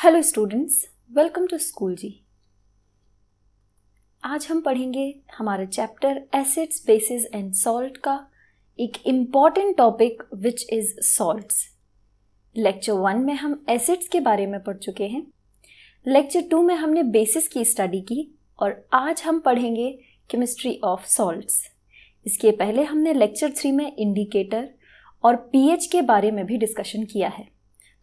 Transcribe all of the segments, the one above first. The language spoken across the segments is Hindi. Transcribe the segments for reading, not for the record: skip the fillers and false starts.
Hello students, welcome to school ji. आज हम पढ़ेंगे हमारा chapter acids, bases and salt का एक important topic which is salts. Lecture 1 में हम एसिड्स के बारे में पढ़ चुके हैं। लेक्चर 2 में हमने बेसिस की स्टडी की और आज हम पढ़ेंगे केमिस्ट्री ऑफ सॉल्ट्स। इसके पहले हमने लेक्चर 3 में इंडिकेटर और पीएच के बारे में भी डिस्कशन किया है।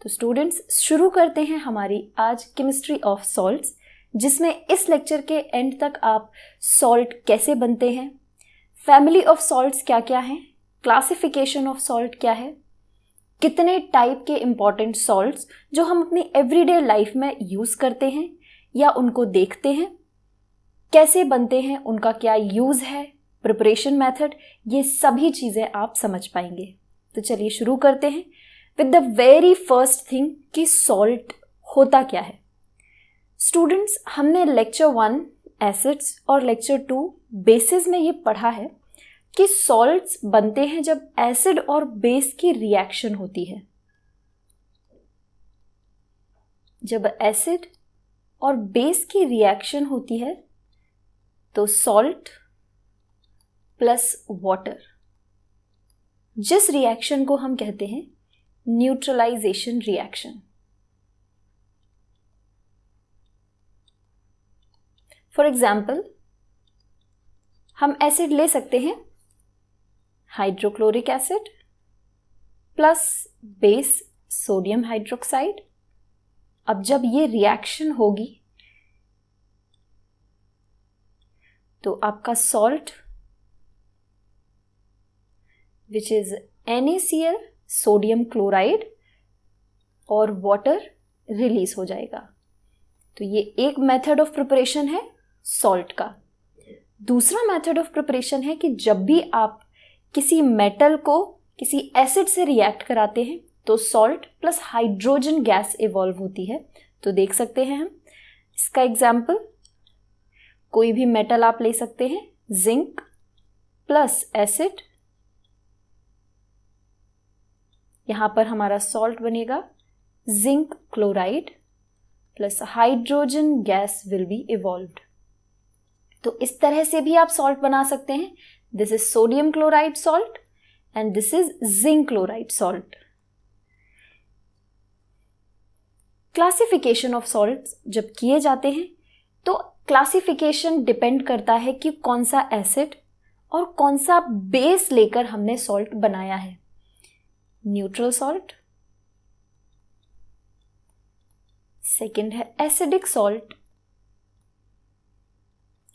तो स्टूडेंट्स, शुरू करते हैं हमारी आज केमिस्ट्री ऑफ सॉल्ट्स, जिसमें इस लेक्चर के एंड तक आप सॉल्ट कैसे बनते हैं, फैमिली ऑफ सॉल्ट्स क्या क्या हैं, क्लासिफिकेशन ऑफ सॉल्ट क्या है, कितने टाइप के इंपॉर्टेंट सॉल्ट्स जो हम अपनी एवरीडे लाइफ में यूज़ करते हैं या उनको देखते हैं, कैसे बनते हैं, उनका क्या यूज़ है, प्रिपरेशन मेथड, ये सभी चीज़ें आप समझ पाएंगे। तो चलिए शुरू करते हैं with the very first thing कि सॉल्ट होता क्या है। स्टूडेंट्स, हमने लेक्चर 1 एसिड्स और लेक्चर 2 बेसिस में ये पढ़ा है कि सॉल्ट्स बनते हैं जब एसिड और बेस की रिएक्शन होती है। जब एसिड और बेस की रिएक्शन होती है तो सॉल्ट प्लस वाटर, जिस रिएक्शन को हम कहते हैं न्यूट्रलाइजेशन रिएक्शन। फॉर एग्जाम्पल, हम एसिड ले सकते हैं hydrochloric acid plus base sodium hydroxide. अब जब ये रिएक्शन होगी तो आपका salt which is NaCl sodium chloride और वाटर रिलीज हो जाएगा। तो ये एक मेथड ऑफ प्रिपरेशन है सॉल्ट का। दूसरा मेथड ऑफ प्रिपरेशन है कि जब भी आप किसी मेटल को किसी एसिड से रिएक्ट कराते हैं तो salt plus hydrogen gas evolve होती है। तो देख सकते हैं हम इसका एग्जाम्पल, कोई भी मेटल आप ले सकते हैं, जिंक प्लस एसिड, यहां पर हमारा सॉल्ट बनेगा zinc chloride plus hydrogen gas will be evolved. तो इस तरह से भी आप सॉल्ट बना सकते हैं। This is sodium chloride salt and this is zinc chloride salt. Classification of salt जब किए जाते हैं तो क्लासिफिकेशन डिपेंड करता है कि कौन सा एसिड और कौन सा बेस लेकर हमने सॉल्ट बनाया है। न्यूट्रल सॉल्ट, सेकंड है acidic salt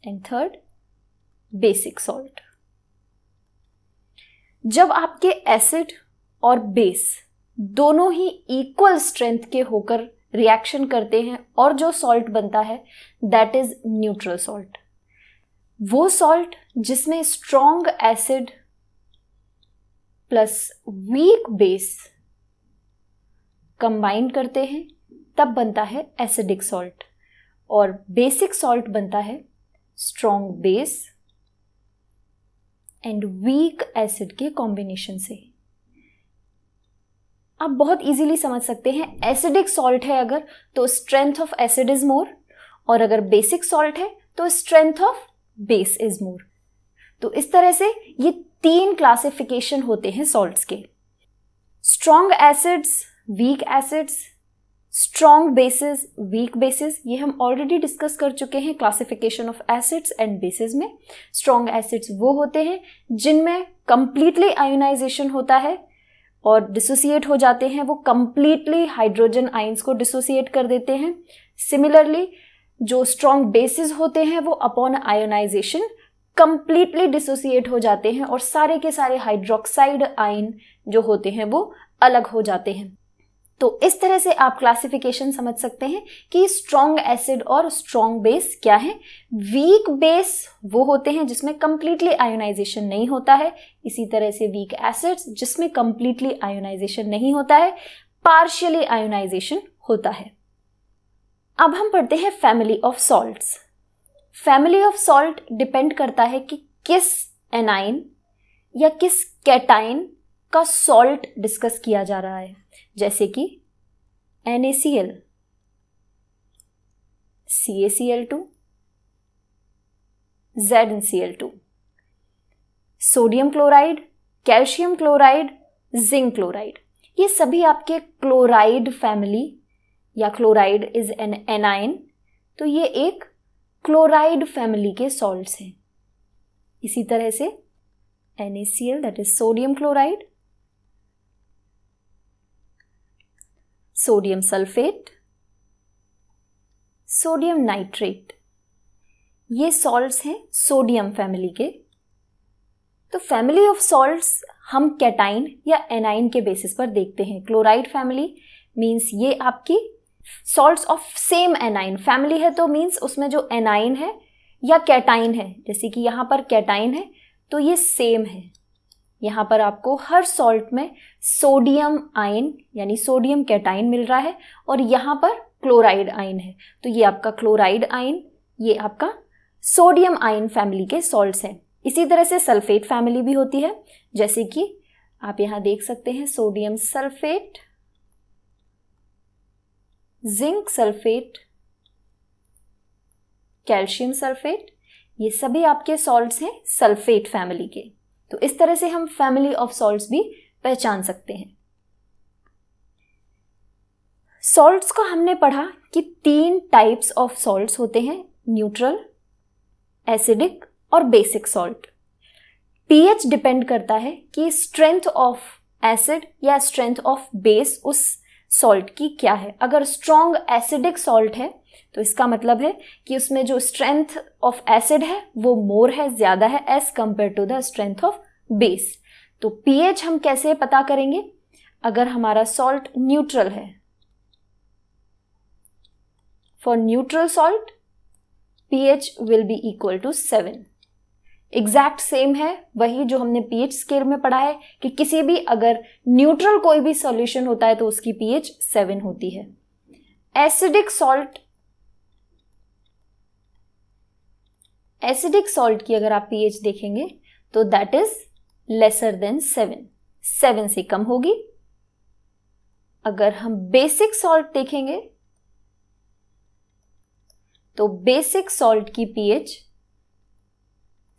and third basic salt. जब आपके एसिड और बेस दोनों ही इक्वल स्ट्रेंथ के होकर रिएक्शन करते हैं और जो सॉल्ट बनता है दैट इज न्यूट्रल सॉल्ट। वो सॉल्ट जिसमें strong acid plus weak base combine करते हैं तब बनता है एसिडिक सॉल्ट, और बेसिक सॉल्ट बनता है strong base and weak acid के कॉम्बिनेशन से। आप बहुत इजीली समझ सकते हैं, एसिडिक सॉल्ट है अगर तो strength of acid is more, और अगर बेसिक सॉल्ट है तो strength of base is more. तो इस तरह से ये 3 क्लासिफिकेशन होते हैं सॉल्ट्स के। Strong acids, weak acids, strong basis, weak basis, ये हम ऑलरेडी डिस्कस कर चुके हैं classification of acids and basis में। स्ट्रॉन्ग एसिड्स वो होते हैं जिनमें कंप्लीटली आयोनाइजेशन होता है और डिसोसिएट हो जाते हैं, वो कंप्लीटली हाइड्रोजन आयंस को डिसोसिएट कर देते हैं। सिमिलरली जो स्ट्रॉन्ग बेसिस होते हैं वो अपॉन आयोनाइजेशन कंप्लीटली डिसोसिएट हो जाते हैं और सारे के सारे हाइड्रोक्साइड आयन जो होते हैं वो अलग हो जाते हैं। तो इस तरह से आप क्लासिफिकेशन समझ सकते हैं कि स्ट्रॉन्ग एसिड और स्ट्रॉन्ग बेस क्या है। वीक बेस वो होते हैं जिसमें कंप्लीटली आयोनाइजेशन नहीं होता है, इसी तरह से वीक एसिड्स जिसमें कंप्लीटली आयोनाइजेशन नहीं होता है, पार्शियली आयोनाइजेशन होता है। अब हम पढ़ते हैं family of salts. Family of salt depend करता है कि किस एनाइन या किस कैटाइन का सॉल्ट डिस्कस किया जा रहा है। जैसे कि NaCl CaCl2, ZnCl2, sodium chloride, calcium chloride, zinc chloride, ये सभी आपके क्लोराइड फैमिली या क्लोराइड इज एन एनाइन, तो ये एक क्लोराइड फैमिली के सॉल्ट्स हैं। इसी तरह से NaCl that is sodium chloride, sodium sulphate, sodium nitrate, ये सॉल्ट्स हैं सोडियम फैमिली के। तो फैमिली ऑफ सॉल्ट्स हम कैटाइन या एनाइन के बेसिस पर देखते हैं। क्लोराइड फैमिली मींस ये आपकी salts of same A9 family है, तो मींस उसमें जो एनाइन है या कैटाइन है, जैसे कि यहाँ पर कैटाइन है तो ये सेम है। यहाँ पर आपको हर सॉल्ट में सोडियम आयन यानी सोडियम कैटाइन मिल रहा है और यहाँ पर क्लोराइड आयन है, तो ये आपका क्लोराइड आयन, ये आपका सोडियम आयन फैमिली के सॉल्ट्स हैं। इसी तरह से सल्फेट फैमिली भी होती है, जैसे कि आप यहाँ देख सकते हैं sodium sulphate, zinc sulphate, calcium sulphate, ये सभी आपके सॉल्ट्स हैं सल्फेट फैमिली के। तो इस तरह से हम फैमिली ऑफ सॉल्ट्स भी पहचान सकते हैं। सॉल्ट्स को हमने पढ़ा कि 3 टाइप्स ऑफ सॉल्ट्स होते हैं, न्यूट्रल, एसिडिक और बेसिक सॉल्ट। पीएच डिपेंड करता है कि स्ट्रेंथ ऑफ एसिड या स्ट्रेंथ ऑफ बेस उस सॉल्ट की क्या है। अगर स्ट्रॉन्ग एसिडिक सॉल्ट है तो इसका मतलब है कि उसमें जो स्ट्रेंथ ऑफ एसिड है वो मोर है, ज्यादा है as compare to the strength of base. तो पीएच हम कैसे पता करेंगे? अगर हमारा सॉल्ट न्यूट्रल है, for neutral salt pH will be equal to 7। Exact same है वही जो हमने pH स्केल में पढ़ा है कि किसी भी अगर न्यूट्रल कोई भी सॉल्यूशन होता है तो उसकी pH 7 होती है। एसिडिक सॉल्ट की अगर आप pH देखेंगे तो दैट इज लेसर देन 7 से कम होगी। अगर हम बेसिक सॉल्ट देखेंगे तो बेसिक सॉल्ट की pH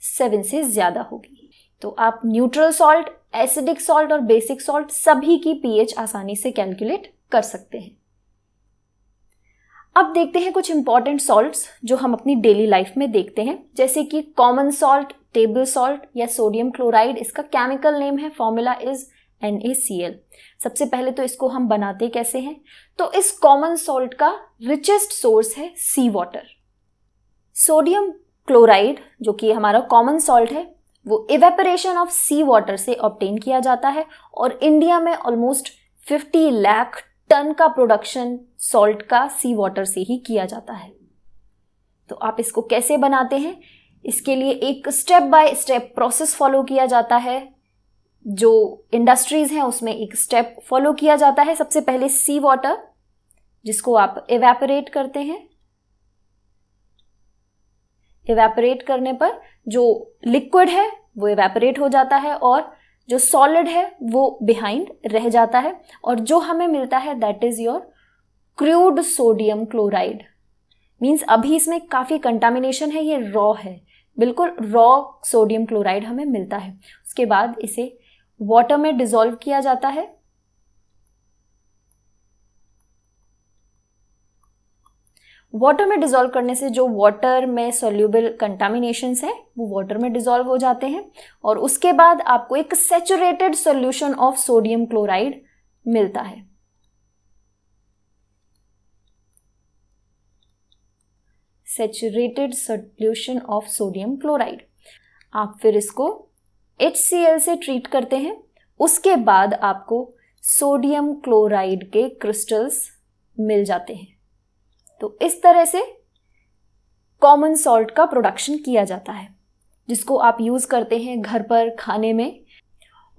7 से ज्यादा होगी। तो आप न्यूट्रल सॉल्ट, एसिडिक सॉल्ट और बेसिक सॉल्ट सभी की pH आसानी से कैलकुलेट कर सकते हैं। अब देखते हैं कुछ इंपॉर्टेंट सॉल्ट्स जो हम अपनी डेली लाइफ में देखते हैं, जैसे कि कॉमन सॉल्ट, टेबल सॉल्ट या सोडियम क्लोराइड। इसका केमिकल नेम है, फॉर्मूला इज NaCl। सबसे पहले तो इसको हम बनाते कैसे हैं? तो इस कॉमन सॉल्ट का रिचेस्ट सोर्स है सी वाटर। सोडियम क्लोराइड जो कि हमारा कॉमन सॉल्ट है वो इवेपोरेशन ऑफ सी वाटर से ऑब्टेन किया जाता है और इंडिया में ऑलमोस्ट 50 लाख टन का प्रोडक्शन सॉल्ट का सी वाटर से ही किया जाता है। तो आप इसको कैसे बनाते हैं? इसके लिए एक step by step process follow किया जाता है। जो इंडस्ट्रीज हैं उसमें एक स्टेप फॉलो किया जाता है। सबसे पहले सी वाटर जिसको आप इवेपोरेट करते हैं। इवेपोरेट करने पर जो लिक्विड है वो इवेपोरेट हो जाता है और जो सॉलिड है वो बिहाइंड रह जाता है और जो हमें मिलता है that is your crude sodium chloride. Means अभी इसमें काफी कंटामिनेशन है, ये रॉ है, बिल्कुल रॉ सोडियम क्लोराइड हमें मिलता है। उसके बाद इसे वाटर में डिसॉल्व किया जाता है। वाटर में डिसॉल्व करने से जो वाटर में सोल्यूबल कंटामिनेशंस हैं वो वाटर में डिसॉल्व हो जाते हैं और उसके बाद आपको एक saturated solution of sodium chloride मिलता है। Saturated solution of sodium chloride. आप फिर इसको HCl से ट्रीट करते हैं। उसके बाद आपको सोडियम क्लोराइड के क्रिस्टल्स मिल जाते हैं। तो इस तरह से कॉमन सॉल्ट का प्रोडक्शन किया जाता है जिसको आप यूज करते हैं घर पर खाने में।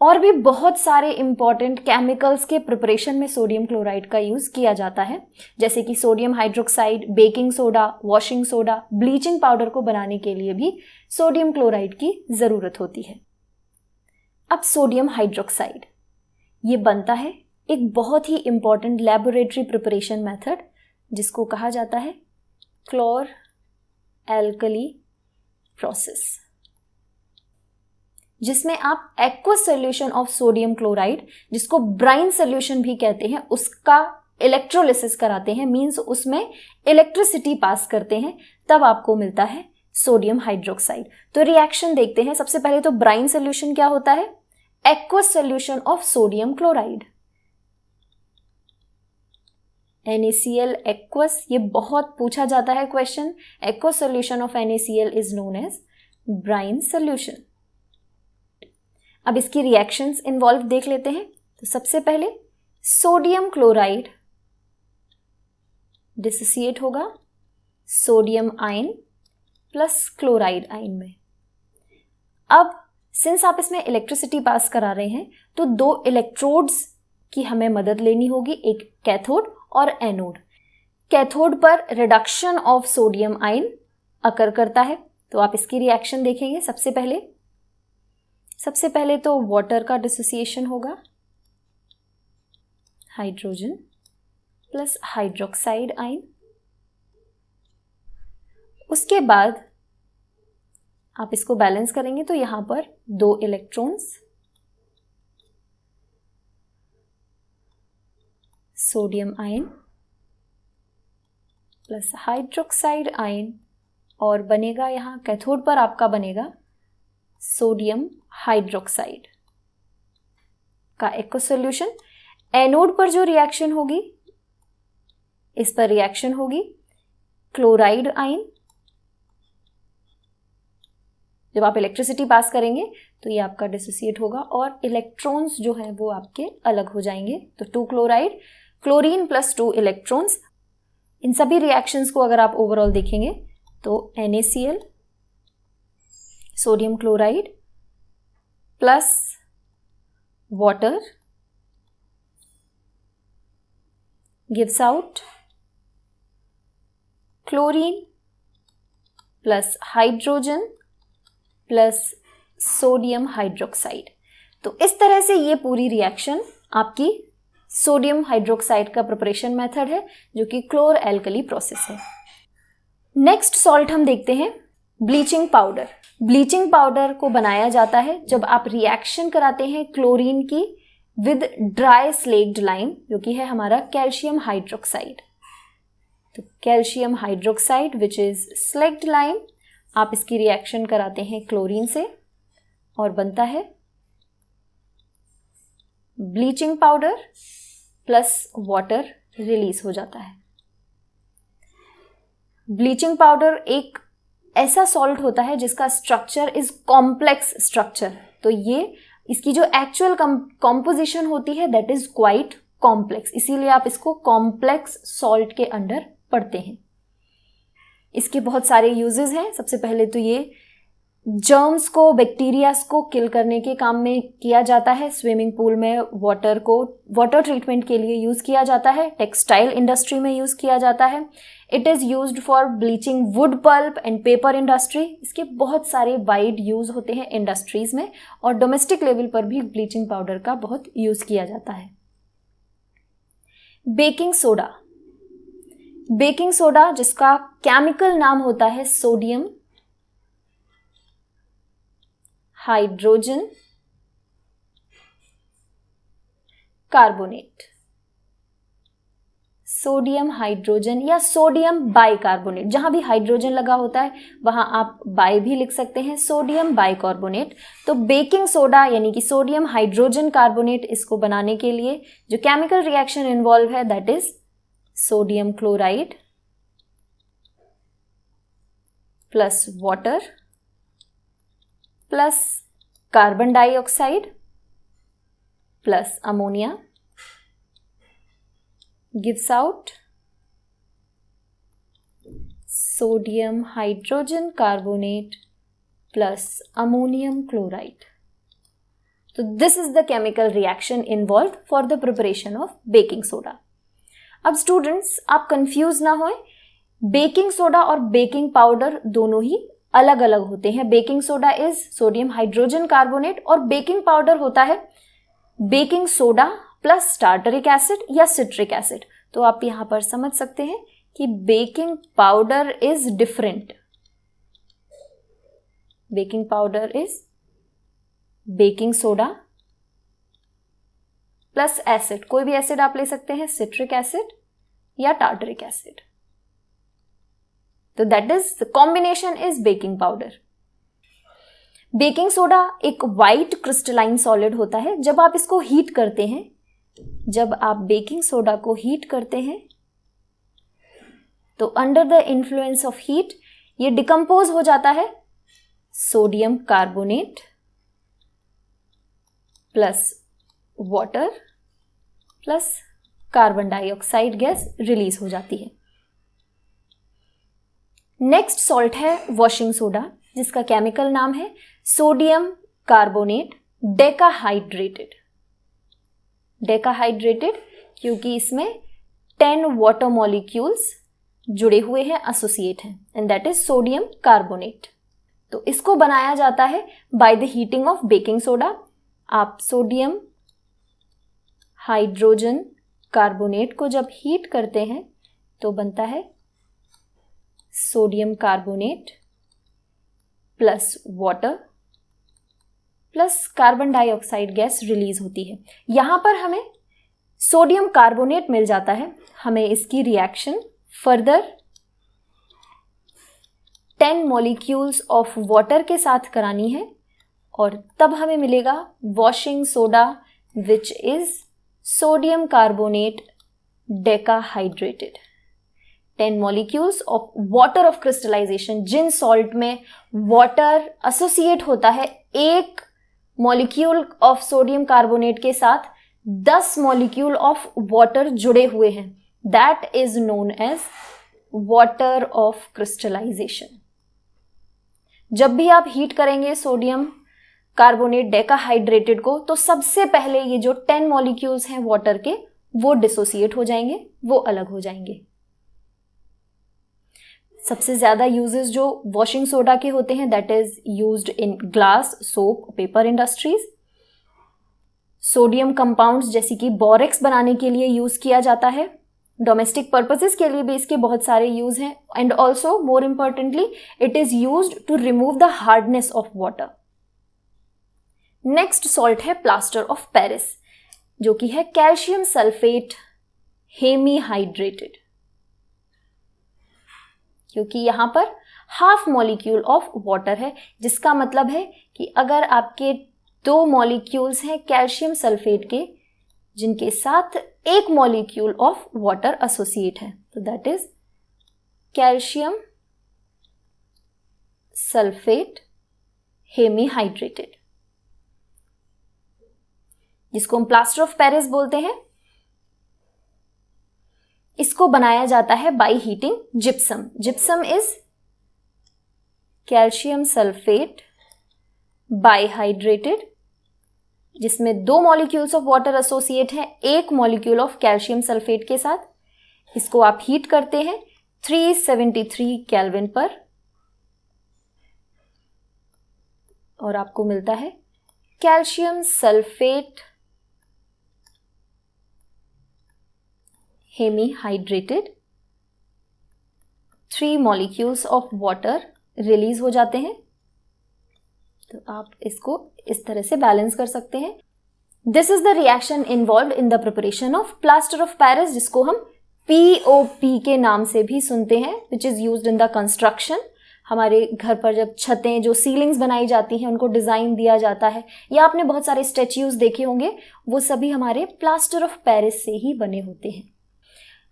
और भी बहुत सारे इंपॉर्टेंट केमिकल्स के प्रिपरेशन में सोडियम क्लोराइड का यूज किया जाता है, जैसे कि sodium hydroxide, baking soda, washing soda, bleaching powder को बनाने के लिए भी सोडियम क्लोराइड की जरूरत होती है। अब सोडियम हाइड्रोक्साइड ये बनता है एक बहुत ही इंपॉर्टेंट लैबोरेटरी प्रिपरेशन मेथड जिसको कहा जाता है क्लोर एल्कली प्रोसेस, जिसमें आप aqueous solution of sodium chloride, जिसको ब्राइन सोल्यूशन भी कहते हैं, उसका इलेक्ट्रोलिसिस कराते हैं, मींस उसमें इलेक्ट्रिसिटी पास करते हैं, तब आपको मिलता है सोडियम हाइड्रोक्साइड। तो रिएक्शन देखते हैं। सबसे पहले तो ब्राइन सोल्यूशन क्या होता है? Aqueous solution of sodium chloride, NaCl aqueous, ये बहुत पूछा जाता है question. Aqueous solution of NaCl is known as brine solution. अब इसकी रिएक्शंस इन्वॉल्व देख लेते हैं। तो सबसे पहले सोडियम क्लोराइड डिसोसिएट होगा sodium ion plus chloride ion में। अब सिंस आप इसमें इलेक्ट्रिसिटी पास करा रहे हैं, तो दो इलेक्ट्रोड्स की हमें मदद लेनी होगी, एक कैथोड और एनोड। कैथोड पर रिडक्शन ऑफ सोडियम आयन अकर करता है, तो आप इसकी रिएक्शन देखेंगे। सबसे पहले तो वाटर का डिसोसिएशन होगा, हाइड्रोजन प्लस हाइड्रोक्साइड आयन। उसके बाद आप इसको बैलेंस करेंगे तो यहां पर दो electrons, sodium ion plus hydroxide ion, और बनेगा यहां कैथोड पर आपका बनेगा सोडियम हाइड्रोक्साइड का एक्वस सॉल्यूशन। एनोड पर जो रिएक्शन होगी, इस पर रिएक्शन होगी क्लोराइड आयन। जब आप इलेक्ट्रिसिटी पास करेंगे तो ये आपका डिसोसिएट होगा और इलेक्ट्रॉन्स जो हैं वो आपके अलग हो जाएंगे। तो 2 क्लोराइड, क्लोरीन प्लस 2 इलेक्ट्रॉन्स। इन सभी रिएक्शंस को अगर आप ओवरऑल देखेंगे तो NaCl sodium chloride plus water gives out chlorine plus hydrogen plus sodium hydroxide. तो इस तरह से ये पूरी रिएक्शन आपकी सोडियम हाइड्रोक्साइड का प्रिपरेशन मेथड है, जो कि क्लोर एल्कली प्रोसेस है। नेक्स्ट सॉल्ट हम देखते हैं ब्लीचिंग पाउडर। ब्लीचिंग पाउडर को बनाया जाता है जब आप रिएक्शन कराते हैं क्लोरीन की विद ड्राई स्लेक्ड लाइम, जो कि है हमारा कैल्शियम हाइड्रोक्साइड। तो calcium hydroxide which is slaked lime, आप इसकी रिएक्शन कराते हैं क्लोरीन से और बनता है bleaching powder plus water release हो जाता है। ब्लीचिंग पाउडर एक ऐसा सॉल्ट होता है जिसका स्ट्रक्चर इज कॉम्प्लेक्स स्ट्रक्चर। तो ये इसकी जो एक्चुअल कॉम्पोजिशन होती है दैट इज क्वाइट कॉम्प्लेक्स, इसीलिए आप इसको कॉम्प्लेक्स सॉल्ट के अंडर पढ़ते हैं। इसके बहुत सारे यूजेस हैं। सबसे पहले तो ये जर्म्स को, बैक्टीरियाज को किल करने के काम में किया जाता है। स्विमिंग पूल में वाटर ट्रीटमेंट के लिए यूज किया जाता है। टेक्सटाइल इंडस्ट्री में यूज किया जाता है। It is used for bleaching wood pulp and paper industry. इसके बहुत सारे वाइड यूज होते हैं इंडस्ट्रीज में, और डोमेस्टिक लेवल पर भी ब्लीचिंग पाउडर का बहुत यूज किया जाता है। बेकिंग सोडा, बेकिंग सोडा जिसका केमिकल नाम होता है sodium hydrogen carbonate, sodium hydrogen या सोडियम बाइकार्बोनेट। जहां भी हाइड्रोजन लगा होता है वहां आप बाई भी लिख सकते हैं, सोडियम बाइकार्बोनेट। तो बेकिंग सोडा यानी कि सोडियम हाइड्रोजन कार्बोनेट, इसको बनाने के लिए जो केमिकल रिएक्शन इन्वॉल्व है that is sodium chloride plus water plus carbon dioxide plus ammonia gives out sodium hydrogen carbonate plus ammonium chloride. So this is the chemical reaction involved for the preparation of baking soda. अब स्टूडेंट्स आप कंफ्यूज ना होएं, बेकिंग सोडा और बेकिंग पाउडर दोनों ही अलग अलग होते हैं। Baking soda is sodium hydrogen carbonate और बेकिंग पाउडर होता है baking soda plus tartaric acid या सिट्रिक एसिड। तो आप यहां पर समझ सकते हैं कि baking powder is different. Baking powder is baking soda plus acid. कोई भी एसिड आप ले सकते हैं, सिट्रिक एसिड या टार्टरिक एसिड. तो that is the combination is baking powder. Baking soda एक वाइट क्रिस्टलाइन सॉलिड होता है. जब आप इसको हीट करते हैं, जब आप बेकिंग सोडा को हीट करते हैं तो under the influence of heat ये डिकम्पोज हो जाता है sodium carbonate plus water plus carbon dioxide gas release हो जाती है. नेक्स्ट सॉल्ट है वॉशिंग सोडा, जिसका केमिकल नाम है सोडियम कार्बोनेट डेकाहाइड्रेटेड. डेकाहाइड्रेटेड क्योंकि इसमें 10 वाटर मॉलिक्यूल्स जुड़े हुए हैं, एसोसिएट हैं, and that is sodium carbonate. तो इसको बनाया जाता है by the heating of baking soda. आप सोडियम हाइड्रोजन कार्बोनेट को जब हीट करते हैं तो बनता है sodium carbonate plus water plus carbon dioxide gas release होती है. यहां पर हमें सोडियम कार्बोनेट मिल जाता है. हमें इसकी reaction further 10 molecules of water के साथ करानी है और तब हमें मिलेगा washing soda which is sodium carbonate decahydrated. 10 molecules of water of crystallization. जिन सॉल्ट में वाटर एसोसिएट होता है एक मॉलिक्यूल ऑफ सोडियम कार्बोनेट के साथ 10 मॉलिक्यूल ऑफ वाटर जुड़े हुए हैं, that is known as water of crystallization. जब भी आप हीट करेंगे सोडियम कार्बोनेट डेकाहाइड्रेटेड को तो सबसे पहले ये जो 10 मॉलिक्यूल्स हैं वाटर के वो डिसोसिएट हो जाएंगे, वो अलग हो जाएंगे. सबसे ज्यादा यूजेस जो वॉशिंग सोडा के होते हैं that is used in glass, soap, paper industries. Sodium compounds जैसे कि बोरेक्स बनाने के लिए यूज किया जाता है. डोमेस्टिक पर्पसेस के लिए भी इसके बहुत सारे यूज हैं. And also more importantly it is used to remove the hardness of water. Next salt है प्लास्टर ऑफ पेरिस, जो कि है कैल्शियम सल्फेट हेमीहाइड्रेटेड. क्योंकि यहां पर हाफ मॉलिक्यूल ऑफ वाटर है, जिसका मतलब है कि अगर आपके 2 मॉलिक्यूल्स हैं कैल्शियम सल्फेट के जिनके साथ एक मॉलिक्यूल ऑफ वाटर एसोसिएट है, तो दैट इज कैल्शियम सल्फेट हेमीहाइड्रेटेड, जिसको हम प्लास्टर ऑफ पेरिस बोलते हैं. इसको बनाया जाता है by heating gypsum. Gypsum is calcium sulphate bihydrated, जिसमें 2 मॉलिक्यूल्स ऑफ वाटर एसोसिएट हैं एक मॉलिक्यूल ऑफ कैल्शियम सल्फेट के साथ. इसको आप हीट करते हैं 373 केल्विन पर और आपको मिलता है calcium sulphate hemihydrated. 3 molecules of water release हो जाते हैं. तो आप इसको इस तरह से बैलेंस कर सकते हैं. This is the reaction involve in the preparation of plaster of Paris, जिसको हम POP के नाम से भी सुनते हैं, which is used in the construction. हमारे घर पर जब छतें, जो सीलिंग्स बनाई जाती हैं, उनको डिजाइन दिया जाता है, या आपने बहुत सारे स्टैच्यूज देखे होंगे, वो सभी हमारे प्लास्टर ऑफ पेरिस से ही बने होते हैं.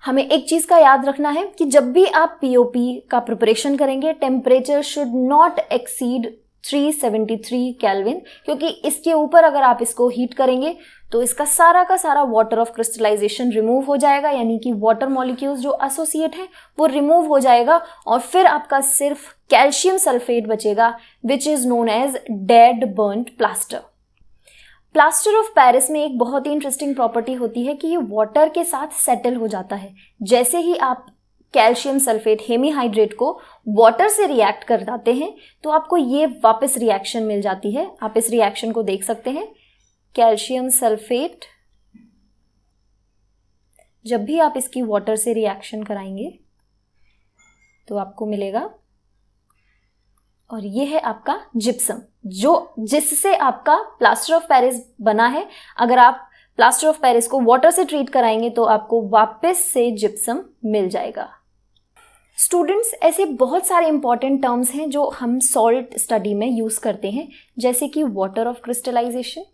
हमें एक चीज का याद रखना है कि जब भी आप POP का प्रिपरेशन करेंगे, temperature should not exceed 373 kelvin, क्योंकि इसके ऊपर अगर आप इसको हीट करेंगे तो इसका सारा का सारा वाटर ऑफ क्रिस्टलाइजेशन रिमूव हो जाएगा, यानी कि वाटर मॉलिक्यूल्स जो एसोसिएट हैं वो रिमूव हो जाएगा और फिर आपका सिर्फ कैल्शियम सल्फेट बचेगा, which is known as dead burned plaster. Plaster of Paris में एक बहुत ही इंटरेस्टिंग प्रॉपर्टी होती है कि ये वाटर के साथ सेटल हो जाता है. जैसे ही आप कैल्शियम सल्फेट हेमीहाइड्रेट को वाटर से रिएक्ट कर जाते हैं तो आपको ये वापस रिएक्शन मिल जाती है. आप इस रिएक्शन को देख सकते हैं. कैल्शियम सल्फेट, जब भी आप इसकी वाटर से रिएक्शन कराएंगे तो आपको मिलेगा, और ये है आपका जिप्सम, जिससे आपका प्लास्टर ऑफ पेरिस बना है। अगर आप प्लास्टर ऑफ पेरिस को वाटर से ट्रीट कराएंगे तो आपको वापस से जिप्सम मिल जाएगा। स्टूडेंट्स, ऐसे बहुत सारे इंपॉर्टेंट टर्म्स हैं जो हम सॉल्ट स्टडी में यूज करते हैं, जैसे कि water of crystallization.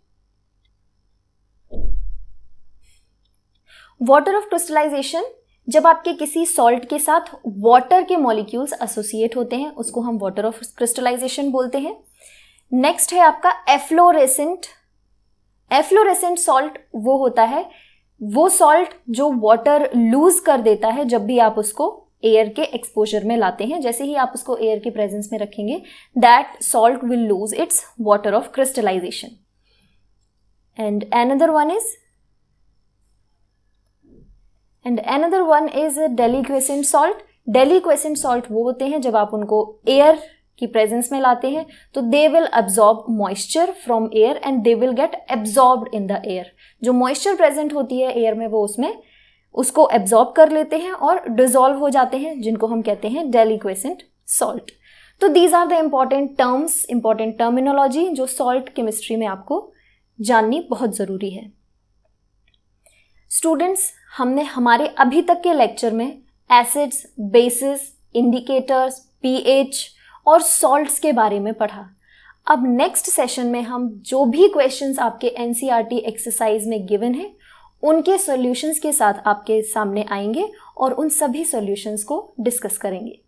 Water of crystallization, जब आपके किसी सॉल्ट के साथ वाटर के मॉलिक्यूल्स एसोसिएट होते हैं उसको हम वाटर ऑफ क्रिस्टलाइजेशन बोलते हैं। नेक्स्ट है आपका एफ्लोरेसेंट। एफ्लोरेसेंट सॉल्ट वो होता है, वो सॉल्ट जो वाटर लूज कर देता है जब भी आप उसको एयर के एक्सपोजर में लाते हैं। जैसे ही आप उसको एयर के प्रेजेंस में रखेंगे, that salt will lose its water of crystallization. And another one is deliquescent salt. Deliquescent salt वो होते हैं जब आप उनको एयर की प्रेजेंस में लाते हैं तो they will absorb moisture from air and they will get absorbed in the air. जो मॉइस्चर प्रेजेंट होती है एयर में वो उसको एब्जॉर्ब कर लेते हैं और डिसॉल्व हो जाते हैं, जिनको हम कहते हैं डेलिक्वेसेंट सॉल्ट। तो these are the important terms, important terminology जो सॉल्ट केमिस्ट्री में आपको जाननी बहुत जरूरी है। स्टूडेंट्स, हमने हमारे अभी तक के लेक्चर में एसिड्स, बेसिस, इंडिकेटर्स, पीएच और सॉल्ट्स के बारे में पढ़ा। अब नेक्स्ट सेशन में हम जो भी क्वेश्चंस आपके एनसीईआरटी एक्सरसाइज में गिवन है उनके सॉल्यूशंस के साथ आपके सामने आएंगे और उन सभी सॉल्यूशंस को डिस्कस करेंगे।